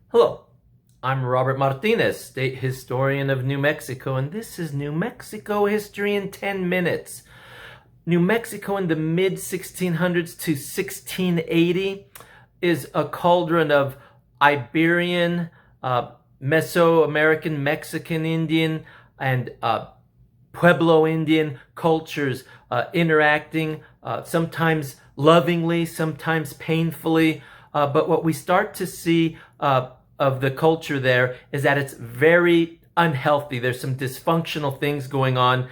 Hello, I'm Robert Martinez, state historian of New Mexico, and this is New Mexico History in 10 Minutes. New Mexico in the mid-1600s to 1680 is a cauldron of Iberian, Mesoamerican, Mexican Indian, and Pueblo Indian cultures interacting, sometimes lovingly, sometimes painfully. But what we start to see of the culture there is that it's very unhealthy. There's some dysfunctional things going on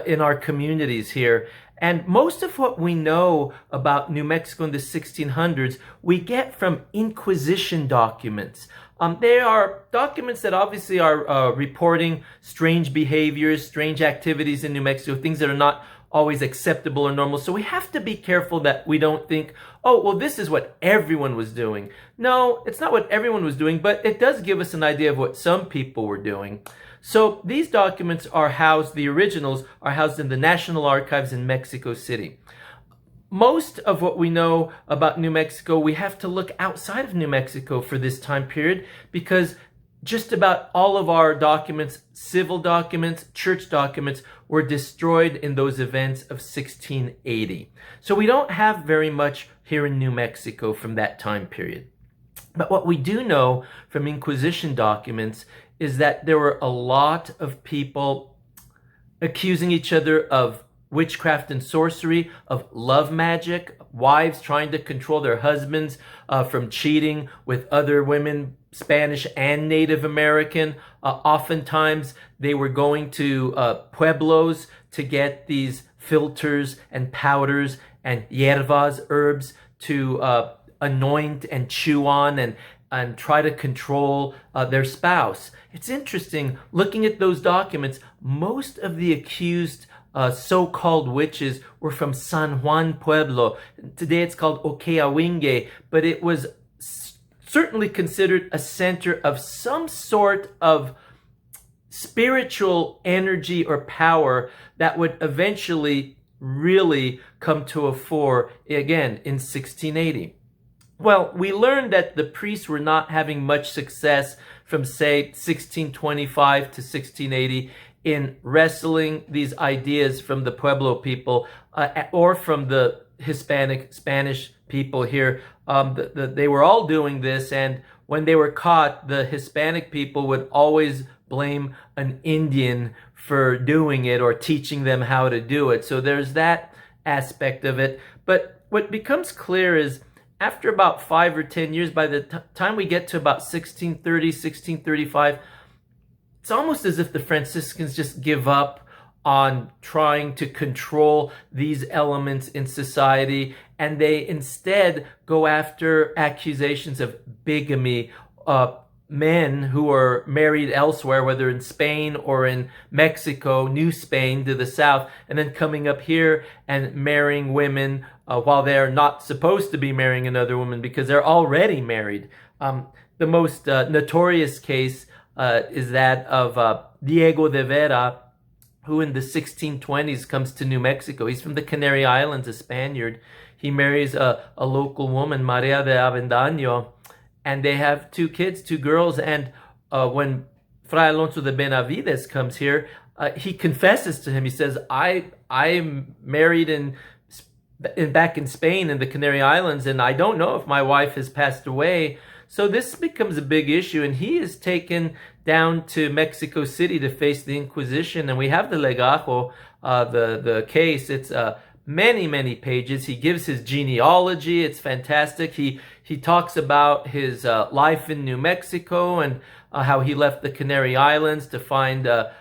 in our communities here. And most of what we know about New Mexico in the 1600s, we get from Inquisition documents. They are documents that obviously are reporting strange behaviors, strange activities in New Mexico, things that are not always acceptable or normal. So we have to be careful that we don't think, oh, well, this is what everyone was doing. No, it's not what everyone was doing, but it does give us an idea of what some people were doing. So these documents are housed, the originals are housed in the National Archives in Mexico City. Most of what we know about New Mexico, we have to look outside of New Mexico for this time period, because just about all of our documents, civil documents, church documents, were destroyed in those events of 1680. So we don't have very much here in New Mexico from that time period. But what we do know from Inquisition documents is that there were a lot of people accusing each other of witchcraft and sorcery, of love magic, wives trying to control their husbands from cheating with other women, Spanish and Native American. Oftentimes they were going to pueblos to get these filters and powders and hierbas, herbs, to anoint and chew on and try to control their spouse. It's interesting, looking at those documents, most of the accused so-called witches were from San Juan Pueblo. Today it's called Okeawinge, but it was certainly considered a center of some sort of spiritual energy or power that would eventually really come to a fore again in 1680. Well, we learned that the priests were not having much success from, say, 1625 to 1680 in wrestling these ideas from the Pueblo people or from the Hispanic, Spanish people here. They were all doing this, and when they were caught, the Hispanic people would always blame an Indian for doing it or teaching them how to do it. So there's that aspect of it. But what becomes clear is after about 5 or 10 years, by the time we get to about 1630, 1635, it's almost as if the Franciscans just give up on trying to control these elements in society, and they instead go after accusations of bigamy, men who are married elsewhere, whether in Spain or in Mexico, New Spain to the south, and then coming up here and marrying women while they're not supposed to be marrying another woman because they're already married. The most notorious case is that of Diego de Vera, who in the 1620s comes to New Mexico. He's from the Canary Islands, a Spaniard. He marries a local woman, Maria de Avendaño, and they have 2 kids, 2 girls. And when Fray Alonso de Benavides comes here, he confesses to him. He says, I'm married back in Spain in the Canary Islands, and I don't know if my wife has passed away. So this becomes a big issue, and he is taken down to Mexico City to face the Inquisition. And we have the legajo, the case. It's many pages. He gives his genealogy. It's fantastic. He talks about his life in New Mexico and how he left the Canary Islands to find a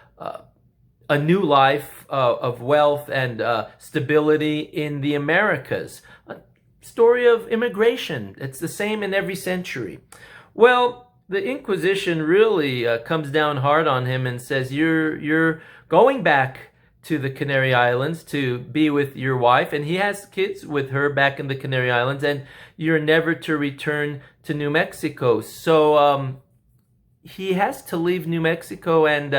new life of wealth and stability in the Americas. A story of immigration. It's the same in every century. Well, the Inquisition really comes down hard on him and says, you're going back to the Canary Islands to be with your wife, and he has kids with her back in the Canary Islands, and you're never to return to New Mexico. So he has to leave New Mexico, and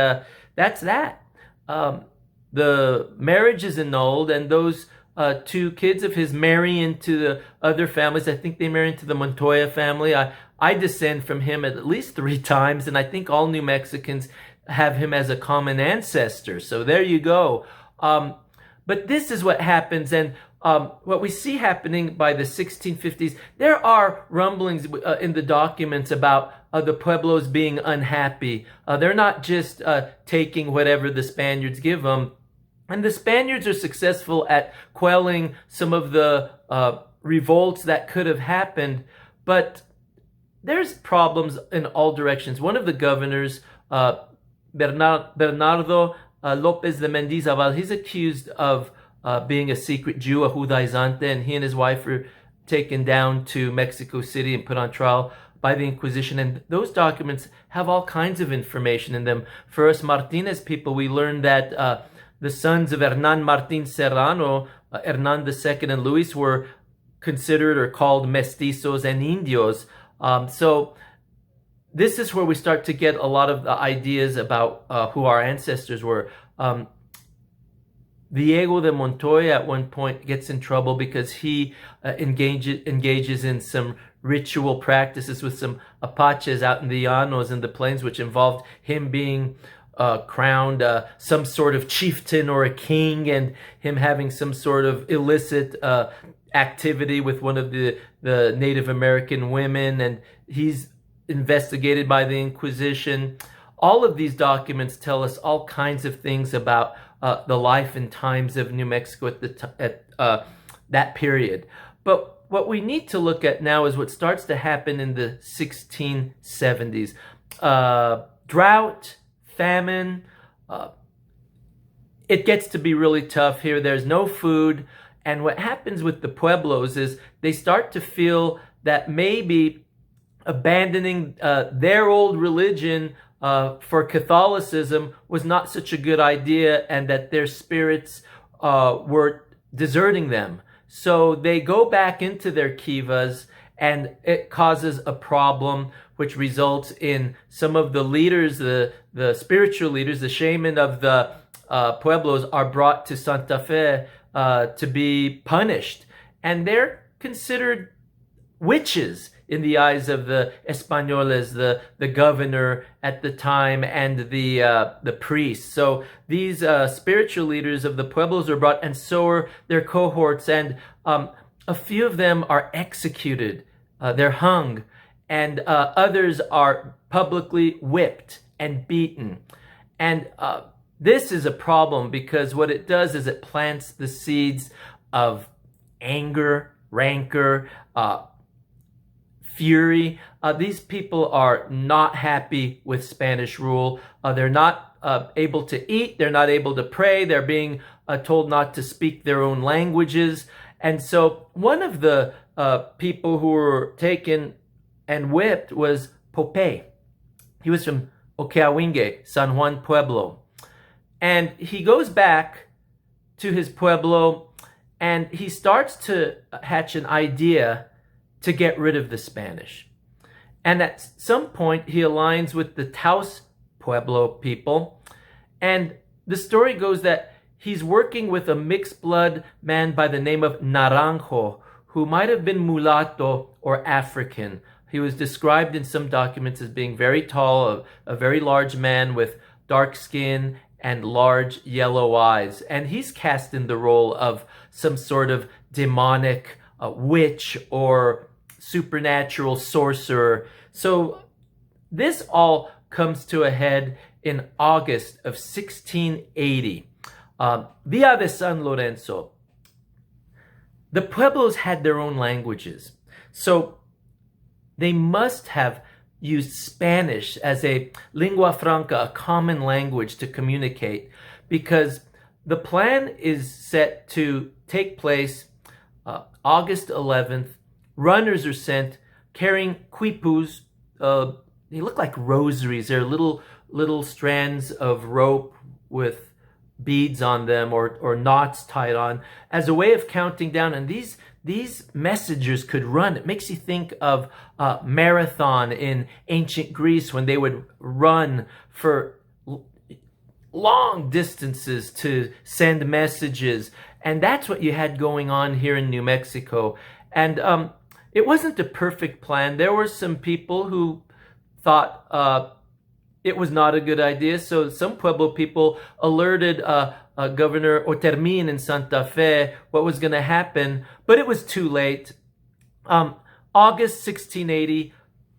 that's that. The marriage is annulled, and those 2 kids of his marry into the other families. I think they marry into the Montoya family. I descend from him at least 3 times, and I think all New Mexicans have him as a common ancestor. So there you go. But this is what happens, and what we see happening by the 1650s, there are rumblings in the documents about the Pueblos being unhappy. They're not just taking whatever the Spaniards give them. And the Spaniards are successful at quelling some of the revolts that could have happened, but there's problems in all directions. One of the governors, Bernardo Lopez de Mendizabal, he's accused of being a secret Jew, a judaizante, and he and his wife were taken down to Mexico City and put on trial by the Inquisition. And those documents have all kinds of information in them. For us Martinez people, we learned that the sons of Hernan Martin Serrano, Hernan II and Luis, were considered or called mestizos and indios. So this is where we start to get a lot of the ideas about who our ancestors were. Diego de Montoya at one point gets in trouble because he engages in some ritual practices with some Apaches out in the Llanos in the plains, which involved him being crowned some sort of chieftain or a king, and him having some sort of illicit activity with one of the Native American women, and he's investigated by the Inquisition. All of these documents tell us all kinds of things about the life and times of New Mexico at that period. But what we need to look at now is what starts to happen in the 1670s. Drought, famine, it gets to be really tough here. There's no food. And what happens with the Pueblos is they start to feel that maybe abandoning their old religion for Catholicism was not such a good idea, and that their spirits were deserting them. So they go back into their kivas, and it causes a problem, which results in some of the leaders, the spiritual leaders, the shaman of the Pueblos, are brought to Santa Fe to be punished. And they're considered witches in the eyes of the Españoles, the governor at the time, and the priests. So these spiritual leaders of the Pueblos are brought, and so are their cohorts, and a few of them are executed. They're hung, and others are publicly whipped and beaten. And this is a problem, because what it does is it plants the seeds of anger, rancor, fury. These people are not happy with Spanish rule. They're not able to eat. They're not able to pray. They're being told not to speak their own languages. And so one of the people who were taken and whipped was Popé. He was from Okeawinge, San Juan Pueblo. And he goes back to his pueblo, and he starts to hatch an idea to get rid of the Spanish. And at some point, he aligns with the Taos Pueblo people. And the story goes that he's working with a mixed blood man by the name of Naranjo, who might have been mulatto or African. He was described in some documents as being very tall, a very large man with dark skin and large yellow eyes. And he's cast in the role of some sort of demonic witch or supernatural sorcerer. So this all comes to a head in August of 1680. Via de San Lorenzo. The Pueblos had their own languages. So they must have used Spanish as a lingua franca, a common language to communicate, because the plan is set to take place August 11th. Runners are sent carrying quipus. They look like rosaries. They're little strands of rope with beads on them, or knots tied on, as a way of counting down. And these messengers could run. It makes you think of marathon in ancient Greece, when they would run for long distances to send messages. And that's what you had going on here in New Mexico. And it wasn't a perfect plan. There were some people who thought it was not a good idea. So some Pueblo people alerted Governor Otermin in Santa Fe what was going to happen, but it was too late. August 1680,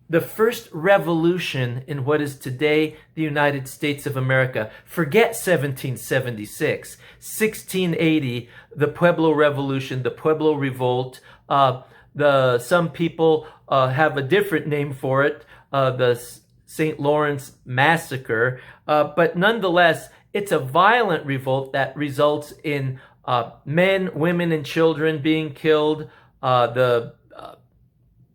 the first revolution in what is today the United States of America. Forget 1776. 1680, the Pueblo Revolution, the Pueblo Revolt. Some people have a different name for it, the St. Lawrence Massacre. But nonetheless, it's a violent revolt that results in men, women, and children being killed. The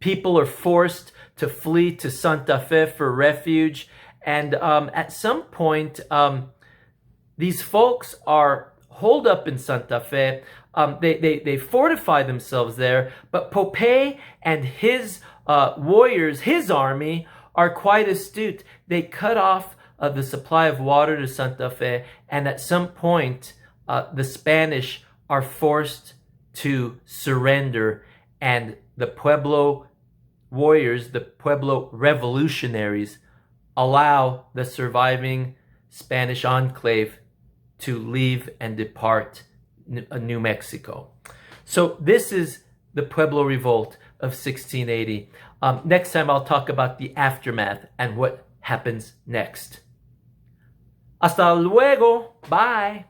people are forced to flee to Santa Fe for refuge. And at some point, these folks are holed up in Santa Fe. They fortify themselves there. But Popé and his warriors, his army, are quite astute. They cut off the supply of water to Santa Fe. And at some point, the Spanish are forced to surrender. And the Pueblo warriors, the Pueblo revolutionaries, allow the surviving Spanish enclave to leave and depart New Mexico. So this is the Pueblo Revolt of 1680. Next time I'll talk about the aftermath and what happens next. Hasta luego. Bye.